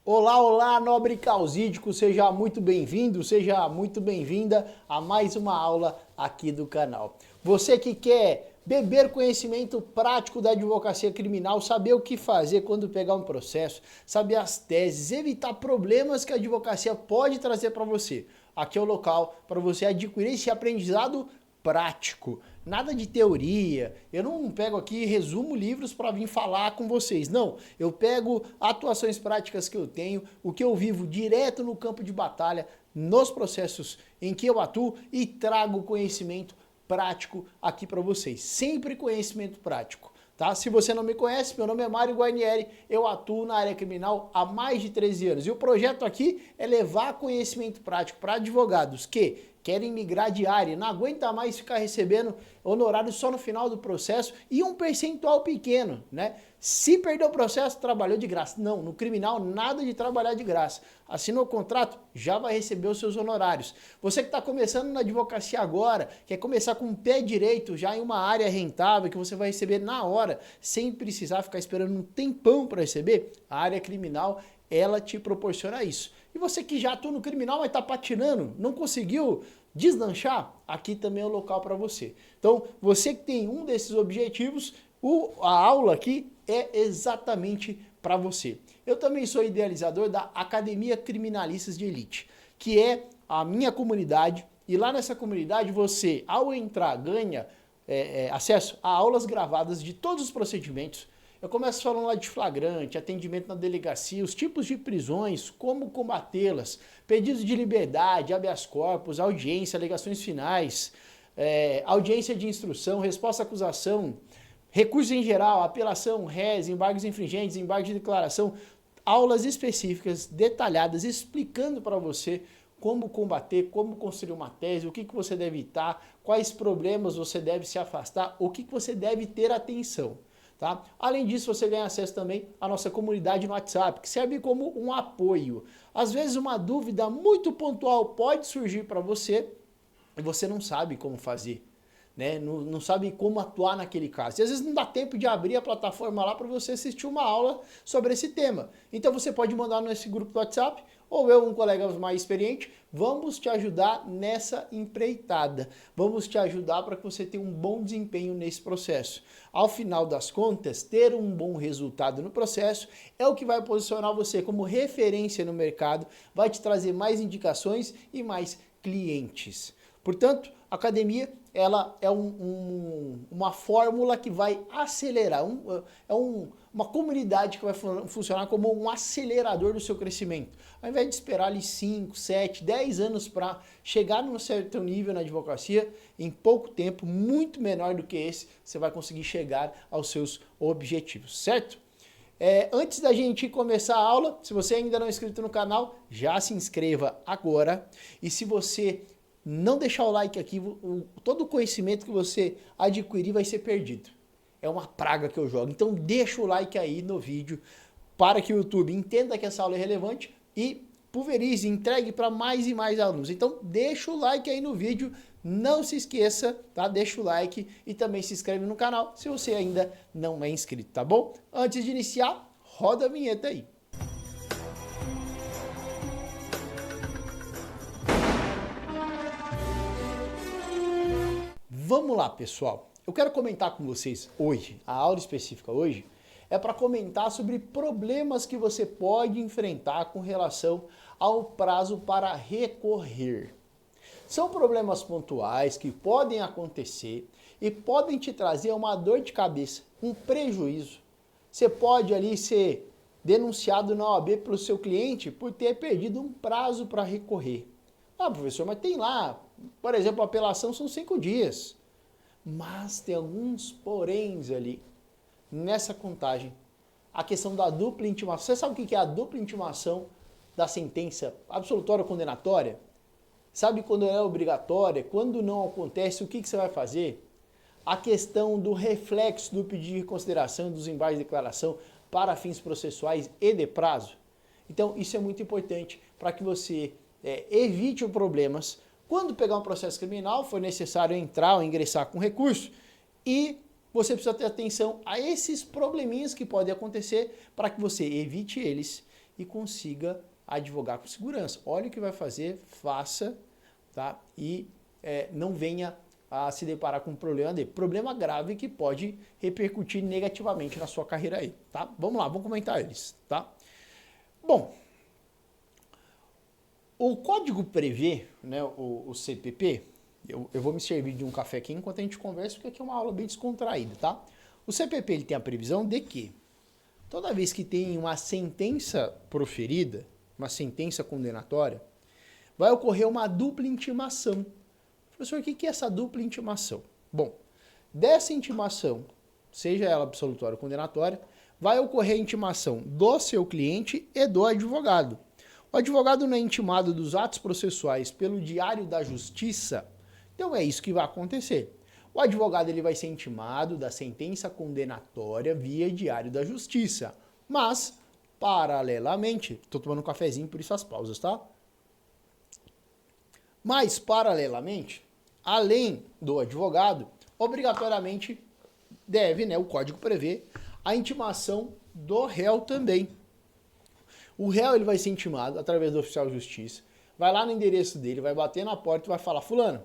Olá, olá, nobre causídico, seja muito bem-vindo, seja muito bem-vinda a mais uma aula aqui do canal. Você que quer beber conhecimento prático da advocacia criminal, saber o que fazer quando pegar um processo, saber as teses, evitar problemas que a advocacia pode trazer para você. Aqui é o local para você adquirir esse aprendizado prático. Nada de teoria, eu não pego aqui e resumo livros para vir falar com vocês, não. Eu pego atuações práticas que eu tenho, o que eu vivo direto no campo de batalha, nos processos em que eu atuo e trago conhecimento prático aqui para vocês. Sempre conhecimento prático. Tá? Se você não me conhece, meu nome é Mário Guarnieri, eu atuo na área criminal há mais de 13 anos. E o projeto aqui é levar conhecimento prático para advogados que querem migrar de área, não aguenta mais ficar recebendo honorário só no final do processo e um percentual pequeno, né? Se perder o processo, trabalhou de graça. Não, no criminal nada de trabalhar de graça. Assinou o contrato, já vai receber os seus honorários. Você que está começando na advocacia agora, quer começar com o pé direito já em uma área rentável que você vai receber na hora, sem precisar ficar esperando um tempão para receber, a área criminal ela te proporciona isso. E você que já atua no criminal, mas está patinando, não conseguiu deslanchar, aqui também é o local para você. Então, você que tem um desses objetivos, a aula aqui é exatamente para você. Eu também sou idealizador da Academia Criminalistas de Elite, que é a minha comunidade, e lá nessa comunidade você, ao entrar, ganha acesso a aulas gravadas de todos os procedimentos. Eu começo falando lá de flagrante, atendimento na delegacia, os tipos de prisões, como combatê-las, pedidos de liberdade, habeas corpus, audiência, alegações finais, audiência de instrução, resposta à acusação, recurso em geral, apelação, réis, embargos infringentes, embargos de declaração, aulas específicas, detalhadas, explicando para você como combater, como construir uma tese, o que você deve evitar, quais problemas você deve se afastar, o que você deve ter atenção. Tá? Além disso, você ganha acesso também à nossa comunidade no WhatsApp, que serve como um apoio. Às vezes uma dúvida muito pontual pode surgir para você e você não sabe como fazer, né? Não sabe como atuar naquele caso. E às vezes não dá tempo de abrir a plataforma lá para você assistir uma aula sobre esse tema. Então você pode mandar nesse grupo do WhatsApp, ou eu, um colega mais experiente, vamos te ajudar nessa empreitada. Vamos te ajudar para que você tenha um bom desempenho nesse processo. Ao final das contas, ter um bom resultado no processo é o que vai posicionar você como referência no mercado, vai te trazer mais indicações e mais clientes. Portanto, a academia ela é uma fórmula que vai acelerar, uma comunidade que vai funcionar como um acelerador do seu crescimento. Ao invés de esperar ali 5, 7, 10 anos para chegar num certo nível na advocacia, em pouco tempo, muito menor do que esse, você vai conseguir chegar aos seus objetivos, certo? Antes da gente começar a aula, se você ainda não é inscrito no canal, já se inscreva agora. E se você não deixar o like aqui, todo o conhecimento que você adquirir vai ser perdido. É uma praga que eu jogo. Então deixa o like aí no vídeo para que o YouTube entenda que essa aula é relevante e pulverize, entregue para mais e mais alunos. Então deixa o like aí no vídeo, não se esqueça, tá? Deixa o like e também se inscreve no canal se você ainda não é inscrito, tá bom? Antes de iniciar, roda a vinheta aí. Vamos lá, pessoal. Eu quero comentar com vocês hoje, a aula específica hoje, é para comentar sobre problemas que você pode enfrentar com relação ao prazo para recorrer. São problemas pontuais que podem acontecer e podem te trazer uma dor de cabeça, um prejuízo. Você pode ali ser denunciado na OAB pelo seu cliente por ter perdido um prazo para recorrer. Ah, professor, mas tem lá, por exemplo, a apelação são 5 dias. Mas tem alguns poréns ali nessa contagem. A questão da dupla intimação. Você sabe o que é a dupla intimação da sentença absolutória ou condenatória? Sabe quando é obrigatória? Quando não acontece, o que você vai fazer? A questão do reflexo do pedido de reconsideração dos embargos de declaração para fins processuais e de prazo. Então, isso é muito importante para que você evite problemas. Quando pegar um processo criminal, for necessário entrar ou ingressar com recurso e você precisa ter atenção a esses probleminhas que podem acontecer para que você evite eles e consiga advogar com segurança. Olha o que vai fazer, faça, tá? E não venha a se deparar com um problema grave que pode repercutir negativamente na sua carreira aí, tá? Vamos lá, vamos comentar eles, tá? Bom, o código prevê, né, o CPP, eu vou me servir de um café aqui enquanto a gente conversa, porque aqui é uma aula bem descontraída, tá? O CPP ele tem a previsão de que toda vez que tem uma sentença proferida, uma sentença condenatória, vai ocorrer uma dupla intimação. Professor, o que é essa dupla intimação? Bom, dessa intimação, seja ela absolutória ou condenatória, vai ocorrer a intimação do seu cliente e do advogado. O advogado não é intimado dos atos processuais pelo Diário da Justiça, então é isso que vai acontecer. O advogado ele vai ser intimado da sentença condenatória via Diário da Justiça, mas, paralelamente, estou tomando um cafezinho, por isso as pausas, tá? Mas, paralelamente, além do advogado, obrigatoriamente deve, né, o código prevê, a intimação do réu também. O réu ele vai ser intimado através do oficial de justiça, vai lá no endereço dele, vai bater na porta e vai falar: fulano,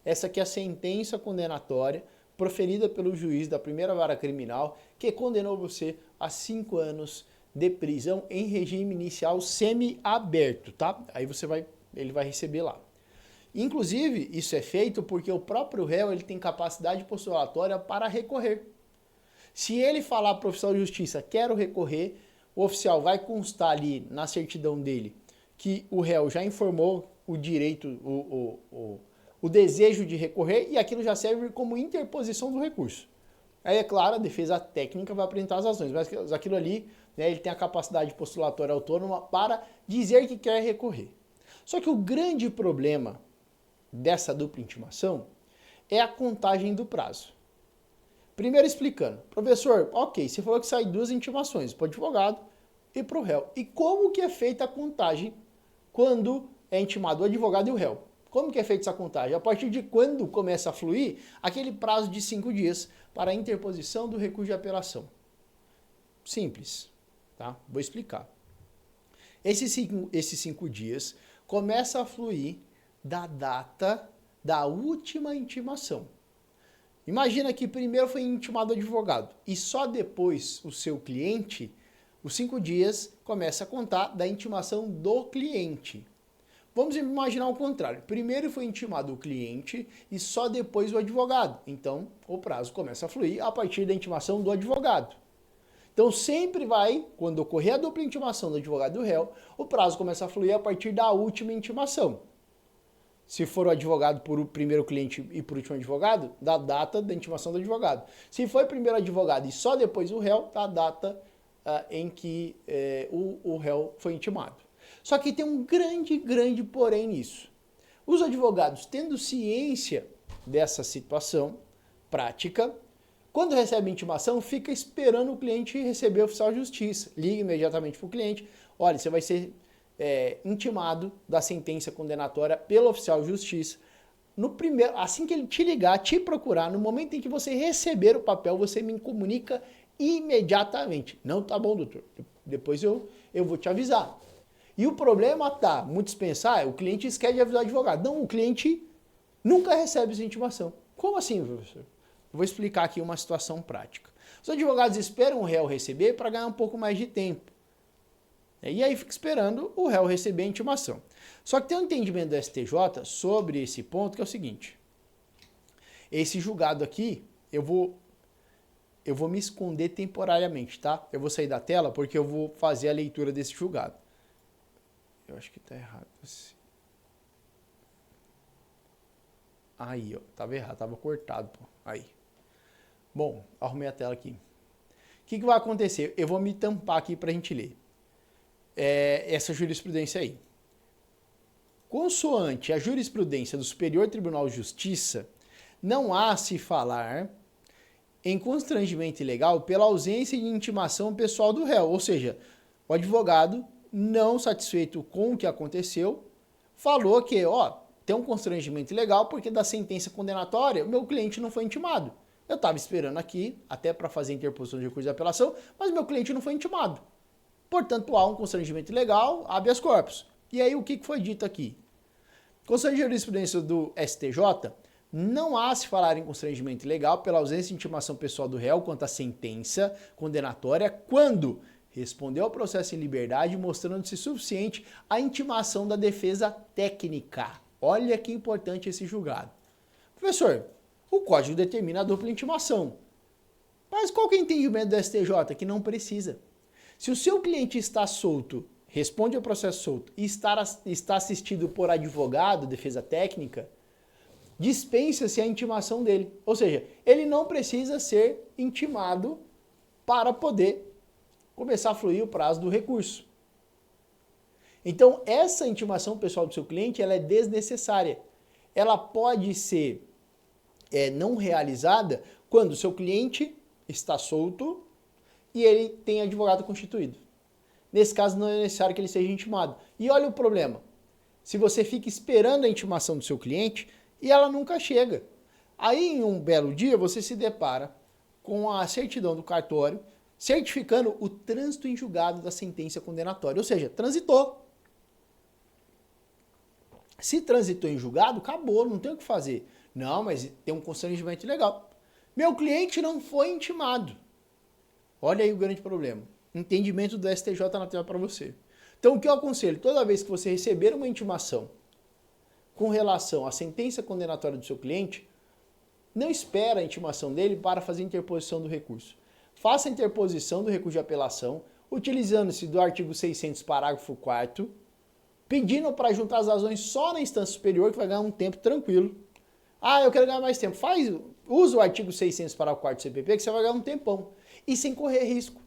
essa aqui é a sentença condenatória proferida pelo juiz da primeira vara criminal que condenou você a 5 anos de prisão em regime inicial semi-aberto, tá? Aí ele vai receber lá. Inclusive, isso é feito porque o próprio réu ele tem capacidade postulatória para recorrer. Se ele falar para o oficial de justiça, quero recorrer, o oficial vai constar ali na certidão dele que o réu já informou o direito, o desejo de recorrer, e aquilo já serve como interposição do recurso. Aí, é claro, a defesa técnica vai apresentar as razões, mas aquilo ali, né, ele tem a capacidade postulatória autônoma para dizer que quer recorrer. Só que o grande problema dessa dupla intimação é a contagem do prazo. Primeiro explicando, professor, ok, você falou que sai 2 intimações, para o advogado e para o réu. E como que é feita a contagem quando é intimado o advogado e o réu? Como que é feita essa contagem? A partir de quando começa a fluir aquele prazo de 5 dias para a interposição do recurso de apelação? Simples, tá? Vou explicar. Esses 5 dias começa a fluir da data da última intimação. Imagina que primeiro foi intimado o advogado e só depois o seu cliente, os 5 dias começa a contar da intimação do cliente. Vamos imaginar o contrário. Primeiro foi intimado o cliente e só depois o advogado. Então, o prazo começa a fluir a partir da intimação do advogado. Então, sempre vai, quando ocorrer a dupla intimação do advogado e do réu, o prazo começa a fluir a partir da última intimação. Se for o advogado por o primeiro cliente e por último advogado, da data da intimação do advogado. Se foi primeiro advogado e só depois o réu, da data em que o réu foi intimado. Só que tem um grande porém nisso. Os advogados, tendo ciência dessa situação prática, quando recebe a intimação, fica esperando o cliente receber o oficial de justiça. Liga imediatamente para o cliente: olha, você vai ser intimado da sentença condenatória pelo oficial de justiça. Assim que ele te ligar, te procurar, no momento em que você receber o papel, você me comunica imediatamente. Não, tá bom, doutor, depois eu vou te avisar. E o problema tá, muitos pensam, o cliente esquece de avisar o advogado. Não, o cliente nunca recebe essa intimação. Como assim, professor? Vou explicar aqui uma situação prática. Os advogados esperam o réu receber para ganhar um pouco mais de tempo. E aí fica esperando o réu receber a intimação. Só que tem um entendimento do STJ sobre esse ponto, que é o seguinte: esse julgado aqui, eu vou me esconder temporariamente, tá? Eu vou sair da tela porque eu vou fazer a leitura desse julgado. Eu acho que tá errado. Aí, ó, tava errado, tava cortado, pô. Aí. Bom, arrumei a tela aqui. O que vai acontecer? Eu vou me tampar aqui pra gente ler. Essa jurisprudência aí. Consoante a jurisprudência do Superior Tribunal de Justiça, não há se falar em constrangimento ilegal pela ausência de intimação pessoal do réu, ou seja, o advogado, não satisfeito com o que aconteceu, falou que, tem um constrangimento ilegal porque da sentença condenatória, meu cliente não foi intimado. Eu estava esperando aqui, até para fazer a interposição de recurso de apelação, mas meu cliente não foi intimado. Portanto, há um constrangimento legal, habeas corpus. E aí o que foi dito aqui? Constante jurisprudência do STJ, não há se falar em constrangimento legal pela ausência de intimação pessoal do réu quanto à sentença condenatória quando respondeu ao processo em liberdade mostrando-se suficiente a intimação da defesa técnica. Olha que importante esse julgado. Professor, o código determina a dupla intimação. Mas qual que é o entendimento do STJ? Que não precisa. Se o seu cliente está solto, responde ao processo solto e está assistido por advogado, defesa técnica, dispensa-se a intimação dele. Ou seja, ele não precisa ser intimado para poder começar a fluir o prazo do recurso. Então, essa intimação pessoal do seu cliente ela é desnecessária. Ela pode ser não realizada quando o seu cliente está solto e ele tem advogado constituído. Nesse caso, não é necessário que ele seja intimado. E olha o problema. Se você fica esperando a intimação do seu cliente e ela nunca chega. Aí, em um belo dia, você se depara com a certidão do cartório certificando o trânsito em julgado da sentença condenatória. Ou seja, transitou. Se transitou em julgado, acabou, não tem o que fazer. Não, mas tem um constrangimento legal. Meu cliente não foi intimado. Olha aí o grande problema. Entendimento do STJ na tela para você. Então, o que eu aconselho? Toda vez que você receber uma intimação com relação à sentença condenatória do seu cliente, não espera a intimação dele para fazer a interposição do recurso. Faça a interposição do recurso de apelação, utilizando-se do artigo 600, parágrafo 4º, pedindo para juntar as razões só na instância superior, que vai ganhar um tempo tranquilo. Ah, eu quero ganhar mais tempo. Usa o artigo 600, parágrafo 4º do CPP, que você vai ganhar um tempão. E sem correr risco.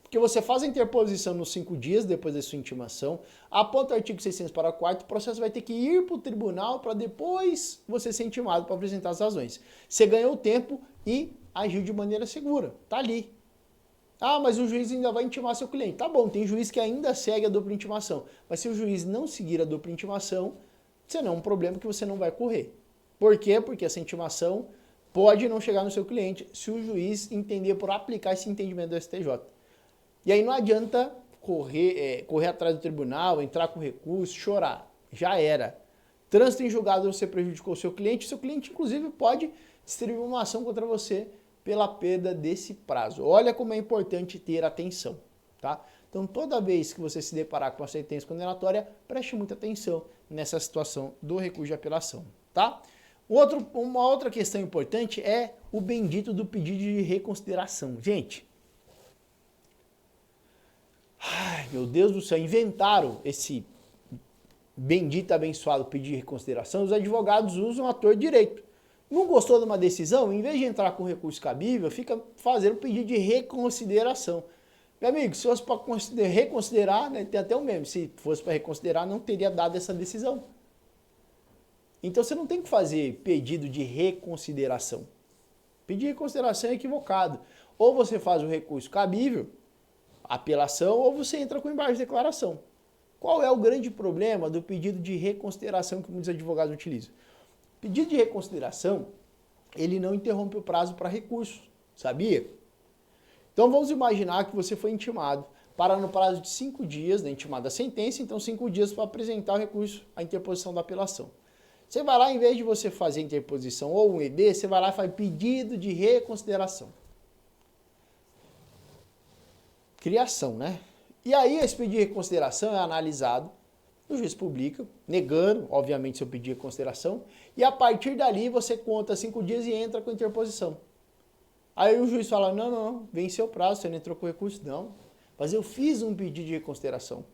Porque você faz a interposição nos 5 dias depois da sua intimação, aponta o artigo 600 para o 4º, o processo vai ter que ir para o tribunal para depois você ser intimado para apresentar as razões. Você ganhou tempo e agiu de maneira segura. Tá ali. Ah, mas o juiz ainda vai intimar seu cliente. Tá bom, tem juiz que ainda segue a dupla intimação. Mas se o juiz não seguir a dupla intimação, você não é um problema que você não vai correr. Por quê? Porque essa intimação pode não chegar no seu cliente se o juiz entender por aplicar esse entendimento do STJ. E aí não adianta correr atrás do tribunal, entrar com recurso, chorar. Já era. Trânsito em julgado você prejudicou o seu cliente inclusive pode distribuir uma ação contra você pela perda desse prazo. Olha como é importante ter atenção, tá? Então toda vez que você se deparar com a sentença condenatória, preste muita atenção nessa situação do recurso de apelação, tá? Uma outra questão importante é o bendito do pedido de reconsideração. Gente, ai, meu Deus do céu, inventaram esse bendito abençoado pedido de reconsideração, os advogados usam ator de direito. Não gostou de uma decisão? Em vez de entrar com recurso cabível, fica fazendo pedido de reconsideração. Meu amigo, se fosse para reconsiderar, né, tem até o mesmo, se fosse para reconsiderar, não teria dado essa decisão. Então você não tem que fazer pedido de reconsideração. Pedir de reconsideração é equivocado. Ou você faz o recurso cabível, apelação, ou você entra com embargo de declaração. Qual é o grande problema do pedido de reconsideração que muitos advogados utilizam? Pedido de reconsideração, ele não interrompe o prazo para recurso, sabia? Então vamos imaginar que você foi intimado para no prazo de 5 dias, né, intimado a sentença, então 5 dias para apresentar o recurso, a interposição da apelação. Você vai lá, em vez de você fazer a interposição ou um ED, você vai lá e faz pedido de reconsideração. Criação, né? E aí esse pedido de reconsideração é analisado, o juiz publica, negando, obviamente, seu pedido de reconsideração, e a partir dali você conta 5 dias e entra com a interposição. Aí o juiz fala, não, venceu o prazo, você não entrou com recurso, não. Mas eu fiz um pedido de reconsideração.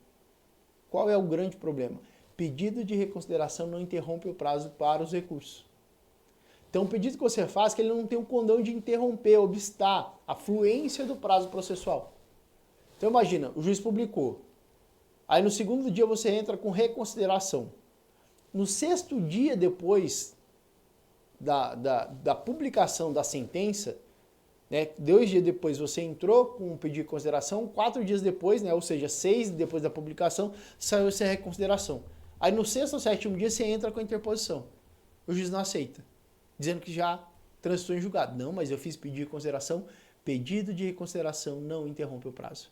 Qual é o grande problema? Pedido de reconsideração não interrompe o prazo para os recursos. Então o pedido que você faz, que ele não tem o condão de interromper, obstar a fluência do prazo processual. Então imagina, o juiz publicou. Aí no segundo dia você entra com reconsideração. No 6º dia depois da publicação da sentença, né, 2 dias depois você entrou com um pedido de consideração, 4 dias depois, né, ou seja, 6 depois da publicação, saiu essa reconsideração. Aí no 6º ou 7º dia você entra com a interposição. O juiz não aceita, dizendo que já transitou em julgado. Não, mas eu fiz pedido de consideração. Pedido de reconsideração não interrompe o prazo.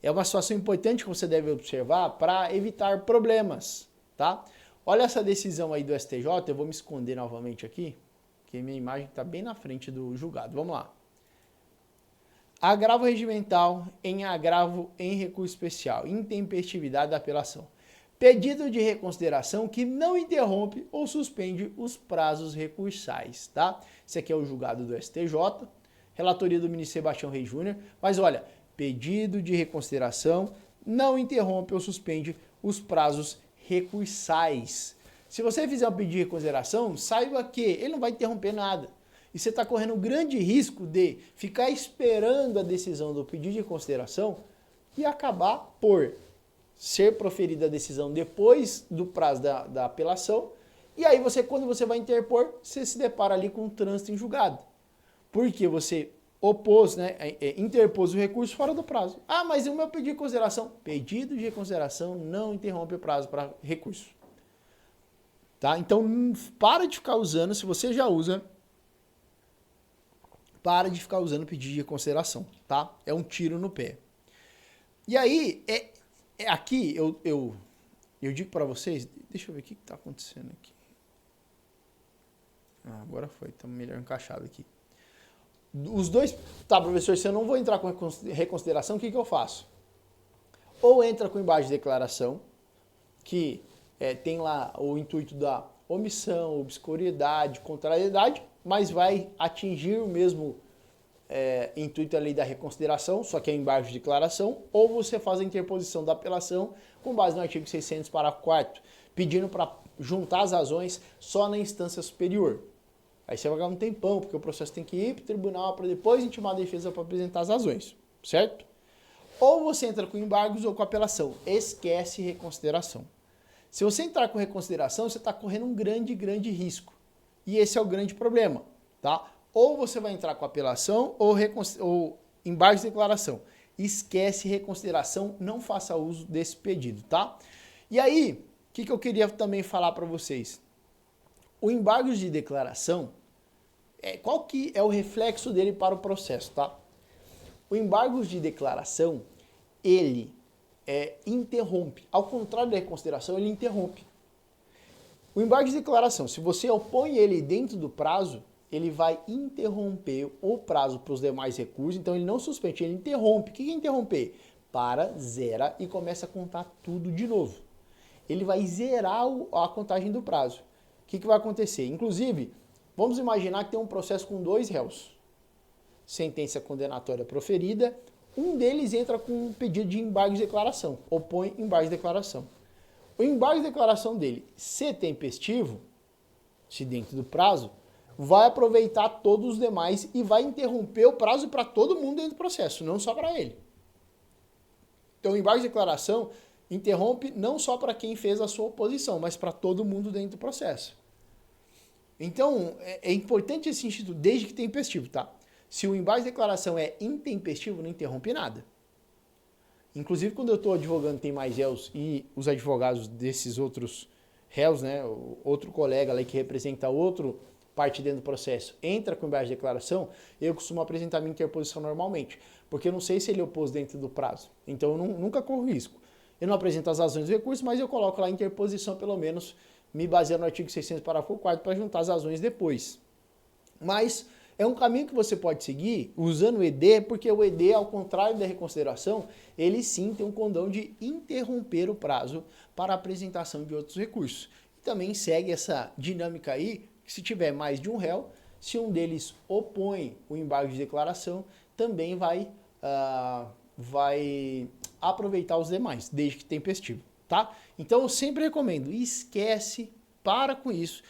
é uma situação importante que você deve observar para evitar problemas, tá? Olha essa decisão aí do STJ, eu vou me esconder novamente aqui, porque minha imagem está bem na frente do julgado. Vamos lá. Agravo regimental em agravo em recurso especial, intempestividade da apelação. Pedido de reconsideração que não interrompe ou suspende os prazos recursais, tá? Esse aqui é o julgado do STJ, relatoria do ministro Sebastião Reis Júnior, mas olha, pedido de reconsideração não interrompe ou suspende os prazos recursais. Se você fizer um pedido de reconsideração, saiba que ele não vai interromper nada. E você está correndo um grande risco de ficar esperando a decisão do pedido de reconsideração e acabar por ser proferida a decisão depois do prazo da apelação. E aí quando você vai interpor, você se depara ali com um trânsito em julgado. Porque você opôs, né, interpôs o recurso fora do prazo. Ah, mas o meu pedido de reconsideração? Pedido de reconsideração não interrompe o prazo para recurso. Tá? Então, para de ficar usando, se você já usa, para de ficar usando pedido de reconsideração, tá? É um tiro no pé. E aí, aqui eu digo para vocês, deixa eu ver o que está acontecendo aqui. Ah, agora foi, está melhor encaixado aqui. Os dois, tá, professor, se eu não vou entrar com reconsideração, o que eu faço? Ou entra com embaixo de declaração, que tem lá o intuito da omissão, obscuridade, contrariedade, mas vai atingir o mesmo intuito ali da reconsideração, só que é embaixo de declaração, ou você faz a interposição da apelação com base no artigo 600, parágrafo 4º, pedindo para juntar as razões só na instância superior. Aí você vai ganhar um tempão, porque o processo tem que ir para o tribunal para depois intimar a defesa para apresentar as razões, certo? Ou você entra com embargos ou com apelação, esquece reconsideração. Se você entrar com reconsideração, você está correndo um grande risco. E esse é o grande problema, tá? Ou você vai entrar com apelação ou embargos de declaração. Esquece reconsideração, não faça uso desse pedido, tá? E aí, o que eu queria também falar para vocês? O embargo de declaração, qual que é o reflexo dele para o processo, tá? O embargo de declaração, ele interrompe. Ao contrário da reconsideração, ele interrompe. O embargo de declaração, se você opõe ele dentro do prazo, ele vai interromper o prazo para os demais recursos, então ele não suspende, ele interrompe. O que é interromper? Para, zera e começa a contar tudo de novo. Ele vai zerar a contagem do prazo. O que vai acontecer? Inclusive, vamos imaginar que tem um processo com 2 réus. Sentença condenatória proferida, um deles entra com um pedido de embargo de declaração, opõe embargo de declaração. O embargo de declaração dele, se tempestivo, se dentro do prazo, vai aproveitar todos os demais e vai interromper o prazo para todo mundo dentro do processo, não só para ele. Então, o embargo de declaração interrompe não só para quem fez a sua oposição, mas para todo mundo dentro do processo. Então, é importante esse instituto, desde que tempestivo, tá? Se o embargo de declaração é intempestivo, não interrompe nada. Inclusive, quando eu estou advogando tem mais réus e os advogados desses outros réus, né, o outro colega ali que representa outro parte dentro do processo, entra com embargo de declaração, eu costumo apresentar minha interposição normalmente, porque eu não sei se ele opôs dentro do prazo. Então, eu nunca corro risco. Eu não apresento as razões do recurso, mas eu coloco lá a interposição, pelo menos, me baseando no artigo 600, parágrafo 4º, para juntar as razões depois. Mas é um caminho que você pode seguir usando o ED, porque o ED, ao contrário da reconsideração, ele sim tem um condão de interromper o prazo para a apresentação de outros recursos. E também segue essa dinâmica aí, que se tiver mais de um réu, se um deles opõe o embargo de declaração, também vai aproveitar os demais, desde que tempestivo, tá? Então eu sempre recomendo, esquece, para com isso,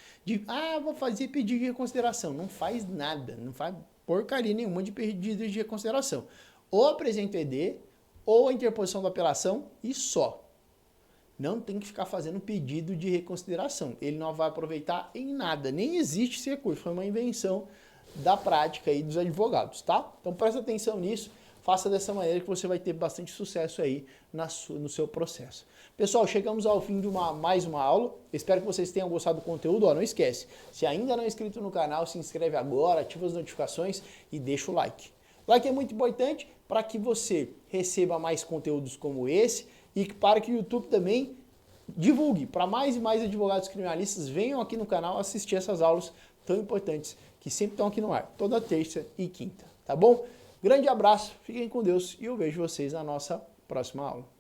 vou fazer pedido de reconsideração. Não faz nada, não faz porcaria nenhuma de pedido de reconsideração. Ou apresenta o ED, ou a interposição da apelação e só. Não tem que ficar fazendo pedido de reconsideração. Ele não vai aproveitar em nada, nem existe esse recurso, foi uma invenção da prática aí dos advogados, tá? Então presta atenção nisso. Faça dessa maneira que você vai ter bastante sucesso aí no seu processo. Pessoal, chegamos ao fim de mais uma aula. Espero que vocês tenham gostado do conteúdo. Não esquece, se ainda não é inscrito no canal, se inscreve agora, ativa as notificações e deixa o like. Like é muito importante, para que você receba mais conteúdos como esse e para que o YouTube também divulgue para mais e mais advogados criminalistas venham aqui no canal assistir essas aulas tão importantes que sempre estão aqui no ar, toda terça e quinta, tá bom? Grande abraço, fiquem com Deus e eu vejo vocês na nossa próxima aula.